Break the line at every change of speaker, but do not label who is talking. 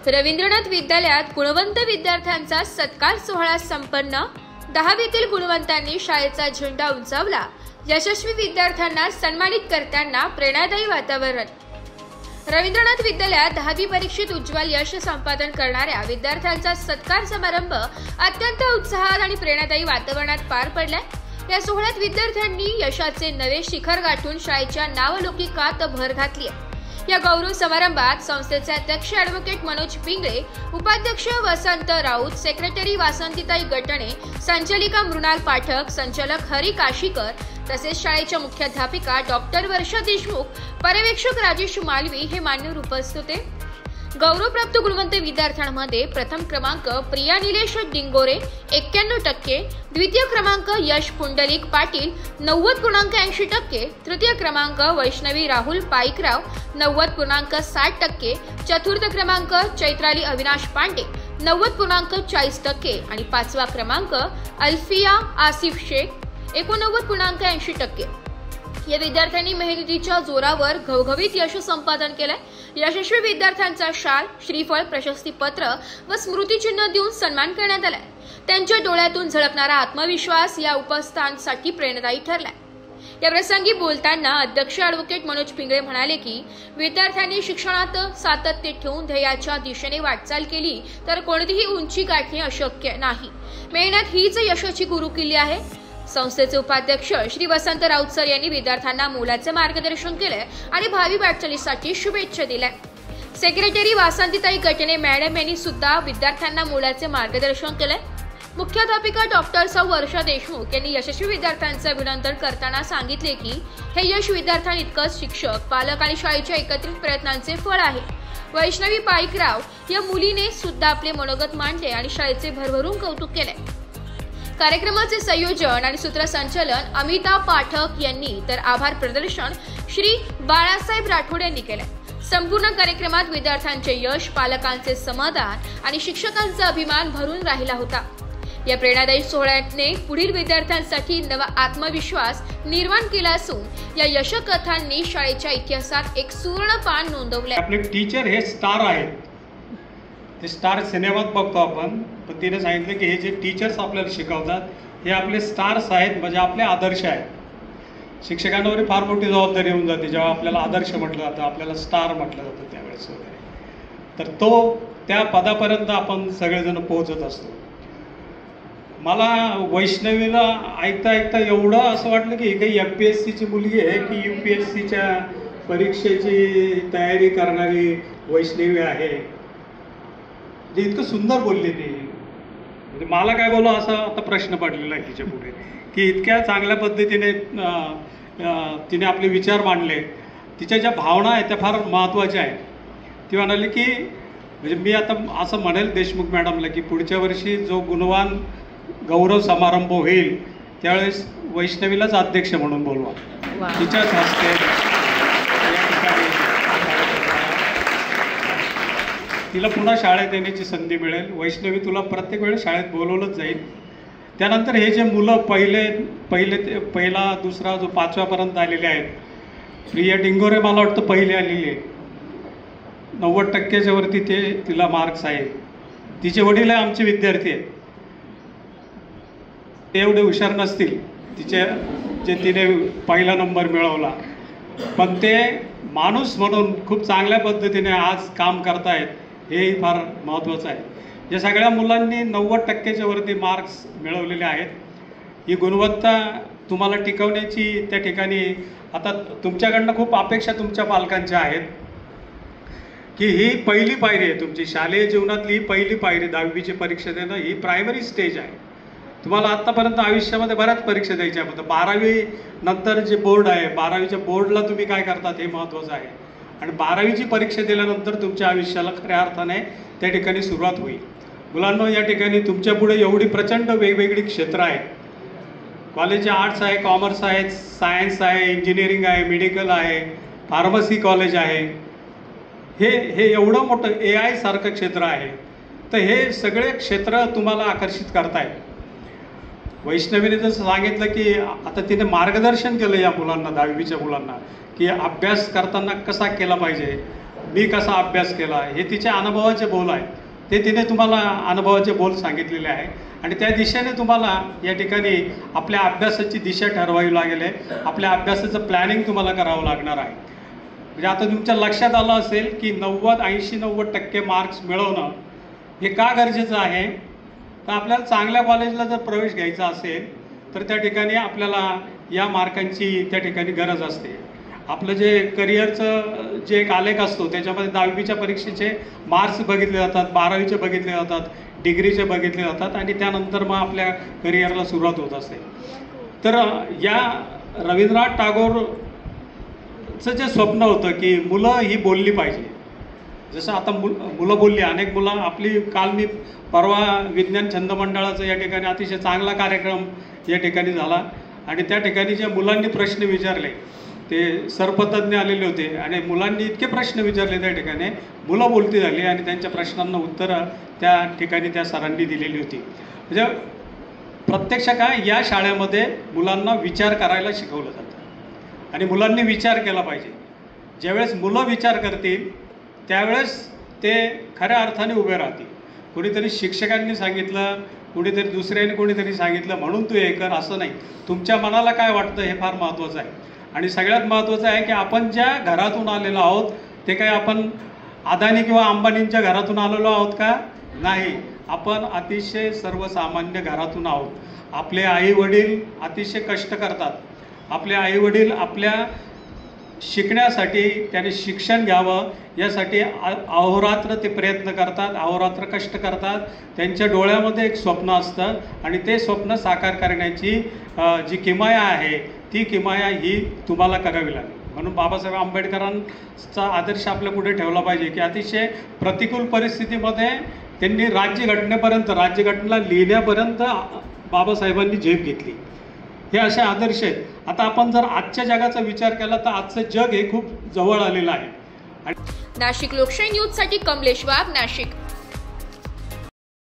रवींद्रनाथ विद्यालयात गुणवंत विद्यार्थ्यांचा सत्कार सोहळा संपन्न। 10वीतील गुणवंतांनी शाळेचा झेंडा उंचावला। यशस्वी विद्यार्थ्यांना सन्मानित करताना प्रेरणादायी वातावरण। रवींद्रनाथ विद्यालयात 10वी परीक्षेत उज्ज्वल यश संपादन करणाऱ्या विद्यार्थ्यांचा सत्कार समारंभ अत्यंत उत्साहात आणि प्रेरणादायी वातावरणात पार पडलाय। या सोहळ्यात विद्यार्थ्यांनी यशाचे नवे शिखर गाठून शाळेच्या नावलौकिकात भर घातली आहे। या गौरव समारंभात संस्थेचे अध्यक्ष ॲडव्होकेट मनोज पिंगळे, उपाध्यक्ष वसंत राऊत, सेक्रेटरी वासंतीताई गटणे, संचालिका मृणाल पाठक, संचालक हरी काशीकर तसेच शाळेच्या मुख्याध्यापिका डॉक्टर वर्षा देशमुख, पर्यवेक्षक राजेश मालवी हे मान्यवर उपस्थित होते। गौरवप्राप्त गुणवंत विद्यार्थ्यांमध्ये प्रथम क्रमांक प्रिया निलेश डिंगोरे 91%, द्वितीय क्रमांक यश पुंडलिक पाटील 90.80%, तृतीय क्रमांक वैष्णवी राहुल पाईकराव 90.60%, चतुर्थ क्रमांक चैत्राली अविनाश पांडे 90.40% आणि पाचवा क्रमांक अल्फिया आसिफ शेख 89.80%। या विद्यार्थ्यांनी मेहनतीच्या जोरावर घवघवीत यश संपादन केलंय। यशस्वी विद्यार्थ्यांचा शाल, श्रीफळ, प्रशस्तीपत्र व स्मृतिचिन्ह देऊन सन्मान करण्यात आलाय। त्यांच्या डोळ्यातून झळकणारा आत्मविश्वास या उपस्थितांसाठी प्रेरणादायी ठरलाय। या प्रसंगी बोलताना अध्यक्ष ॲडव्होकेट मनोज पिंगळे म्हणाले की विद्यार्थ्यांनी शिक्षणात सातत्य ठेवून ध्येयाच्या दिशेने वाटचाल केली तर कोणतीही उंची गाठणे अशक्य नाही। मेहनत हीच यशाची गुरुकिल्ली आहे। संस्थेचे उपाध्यक्ष श्री वसंत राऊत सर यांनी विद्यार्थ्यांना मोलाचे मार्गदर्शन केले आणि भावी वाटचालीसाठी शुभेच्छा दिल्या। सेक्रेटरी वासंतीताई गटणे मॅडम यांनी सुद्धा विद्यार्थ्यांना मोलाचे मार्गदर्शन केले। मुख्याध्यापिका डॉक्टर सौ वर्षा देशमुख यांनी यशस्वी विद्यार्थ्यांचे अभिनंदन करताना सांगितले की हे यश विद्यार्थ्यांइतकंच शिक्षक, पालक आणि शाळेच्या एकत्रित प्रयत्नांचे फळ आहे। वैष्णवी पाईकराव या मुलीने सुद्धा आपले मनोगत मांडले आणि शाळेचे भरभरून कौतुक केले। कार्यक्रमाचे संयोजन आणि सूत्रसंचालन अमिता पाठक यांनी तर आभार प्रदर्शन श्री बाळासाहेब राठोड यांनी केले। संपूर्ण कार्यक्रमात विद्यार्थ्यांचे यश, पालकांचे समाधान आणि शिक्षकांचा अभिमान भरून राहिला होता। या प्रेरणादायी सोहळ्याने पुढील विद्यार्थ्यांसाठी नवा आत्मविश्वास निर्माण केला असून या यशकथांनी शाळेच्या इतिहासात एक सुवर्ण पान नोंदवले।
आपले टीचर हे स्टार आहेत, ते स्टार सिनेमात बघतो आपण, पण तिने सांगितलं की हे जे टीचर्स आपल्याला शिकवतात हे आपले स्टार्स आहेत, म्हणजे आपले आदर्श आहेत। शिक्षकांवर फार मोठी जबाबदारी होऊन जाते जेव्हा आपल्याला आदर्श म्हटलं जातं, आपल्याला स्टार म्हटलं जातं त्यावेळेस वगैरे, तर त्या पदापर्यंत आपण सगळेजण पोहोचत असतो। मला वैष्णवीला ऐकता ऐकता एवढं असं वाटलं की ही काही MPSCची मुलगी आहे की UPSCच्या परीक्षेची तयारी करणारी वैष्णवी आहे। जे इतकं सुंदर बोलली ती, म्हणजे मला काय बोलू असा आता प्रश्न पडलेला आहे तिच्या पुढे, की इतक्या चांगल्या पद्धतीने तिने आपले विचार मांडले। तिच्या ज्या भावना आहेत त्या फार महत्त्वाच्या आहेत। ती म्हणाली की म्हणजे मी आता असं म्हणेल देशमुख मॅडमला की पुढच्या वर्षी जो गुणवान गौरव समारंभ होईल त्यावेळेस वैष्णवीलाच अध्यक्ष म्हणून बोलवा, तिच्याच हस्ते तिला पुन्हा शाळेत येण्याची संधी मिळेल। वैष्णवी तुला प्रत्येक वेळेस शाळेत बोलवलंच जाईल। त्यानंतर हे जे मुलं पहिला दुसरा जो 5व्यापर्यंत आलेले आहेत, प्रिया डिंगोरे मला वाटतं पहिले आलेली आहे, 90%च्या वरती तिला मार्क्स आहेत। तिचे वडील आमचे विद्यार्थी आहेत, ते एवढे हुशार नसतील जे तिने पहिला नंबर मिळवला, पण ते माणूस म्हणून खूप चांगल्या पद्धतीने आज काम करतायत, हेही फार महत्त्वाचं आहे। या सगळ्या मुलांनी 90%च्या वरती मार्क्स मिळवलेले आहेत। ही गुणवत्ता तुम्हाला टिकवण्याची त्या ठिकाणी आता तुमच्याकडनं खूप अपेक्षा तुमच्या पालकांच्या आहेत की ही पहिली पायरी आहे तुमची शालेय जीवनातली, ही पहिली पायरी 10वीची परीक्षा देणं ही प्रायमरी स्टेज आहे। तुम्हाला आत्तापर्यंत आयुष्यामध्ये बऱ्याच परीक्षा द्यायच्या होत्या। 12वी नंतर जे बोर्ड आहे, 12वीच्या बोर्डला तुम्ही काय करतात हे महत्त्वाचं आहे, आणि 12वीची परीक्षा दिल्यानंतर तुमच्या आयुष्याला खऱ्या अर्थाने त्या ठिकाणी सुरुवात होईल। मुलांनो, या ठिकाणी तुमच्या पुढे एवढी प्रचंड वेगवेगळी क्षेत्र आहेत। कॉलेज आर्ट्स आहे, कॉमर्स आहे, सायन्स आहे, इंजिनिअरिंग आहे, मेडिकल आहे, फार्मसी कॉलेज आहे, हे एवढं मोठं AI सारखं क्षेत्र आहे। तर हे सगळे क्षेत्र तुम्हाला आकर्षित करतायत। वैष्णवीने जसं सांगितलं की आता तिने मार्गदर्शन केलं या मुलांना, 10वीच्या मुलांना, की अभ्यास करताना कसा केला पाहिजे, मी कसा अभ्यास केला, हे तिचे अनुभवाचे बोल आहेत. ते तिने तुम्हाला अनुभवाचे बोल सांगितलेले आहे आणि त्या दिशेने तुम्हाला या ठिकाणी आपल्या अभ्यासाची दिशा ठरवावी लागेल आहे. आपल्या अभ्यासाचं प्लॅनिंग तुम्हाला करावं लागणार आहे. म्हणजे आता तुमच्या लक्षात आलं असेल की 80-90% मार्क्स मिळवणं हे का गरजेचं आहे. तर आपल्याला चांगल्या कॉलेजला जर प्रवेश घ्यायचा असेल तर त्या ठिकाणी आपल्याला या मार्कांची त्या ठिकाणी गरज असते. आपलं जे करिअरचं जे एक आलेख असतो त्याच्यामध्ये 10वीच्या परीक्षेचे मार्क्स बघितले जातात, 12वीचे बघितले जातात, डिग्रीचे बघितले जातात आणि त्यानंतर मग आपल्या करिअरला सुरुवात होत असते. तर या रवींद्रनाथ टागोरचं जे स्वप्न होतं की मुलं ही बोलली पाहिजे. जसं आता मुलं बोलली, अनेक मुलं आपली, काल मी परवा विज्ञान छंद मंडळाचं या ठिकाणी अतिशय चांगला कार्यक्रम या ठिकाणी झाला आणि त्या ठिकाणी ज्या मुलांनी प्रश्न विचारले ते सर्पतज्ञ आलेले होते आणि मुलांनी इतके प्रश्न विचारले त्या ठिकाणी मुलं बोलती झाली आणि त्यांच्या प्रश्नांना उत्तरं त्या ठिकाणी त्या सरांनी दिलेली होती. म्हणजे प्रत्यक्ष काय या शाळेमध्ये मुलांना विचार करायला शिकवलं जातं आणि मुलांनी विचार केला पाहिजे. ज्यावेळेस मुलं विचार करतील त्यावेळेस ते खऱ्या अर्थाने उभे राहतील. कोणीतरी शिक्षकांनी सांगितलं, कोणीतरी दुसऱ्याने कोणीतरी सांगितलं म्हणून तू हे कर असं नाही. तुमच्या मनाला काय वाटतं हे फार महत्त्वाचं आहे. आणि सगळ्यात महत्त्वाचं आहे की आपण ज्या घरातून आलेलो आहोत ते काय आपण अदानी किंवा अंबानींच्या घरातून आलेलो आहोत का? नाही. आपण अतिशय सर्वसामान्य घरातून आहोत. आपले आईवडील अतिशय कष्ट करतात. आपले आईवडील आपल्या शिकण्यासाठी, त्याने शिक्षण घ्यावं यासाठी अहोरात्र ते प्रयत्न करतात, अहोरात्र कष्ट करतात. त्यांच्या डोळ्यामध्ये एक स्वप्न असतं आणि ते स्वप्न साकार करण्याची जी किमया आहे ती किमया ही तुम्हाला करावी लागेल. म्हणून बाबासाहेब आंबेडकरांचा आदर्श आपल्या पुढे ठेवला पाहिजे की अतिशय प्रतिकूल परिस्थितीमध्ये त्यांनी राज्यघटनेला लिहिण्यापर्यंत बाबासाहेबांनी झेप घेतली. हे असे आदर्श आहेत. आता आपण जर आजच्या जगाचा विचार केला तर आजचं जग हे खूप जवळ आलेलं आहे.
नाशिक लोकशाही न्यूजसाठी कमलेश वाघ, नाशिक.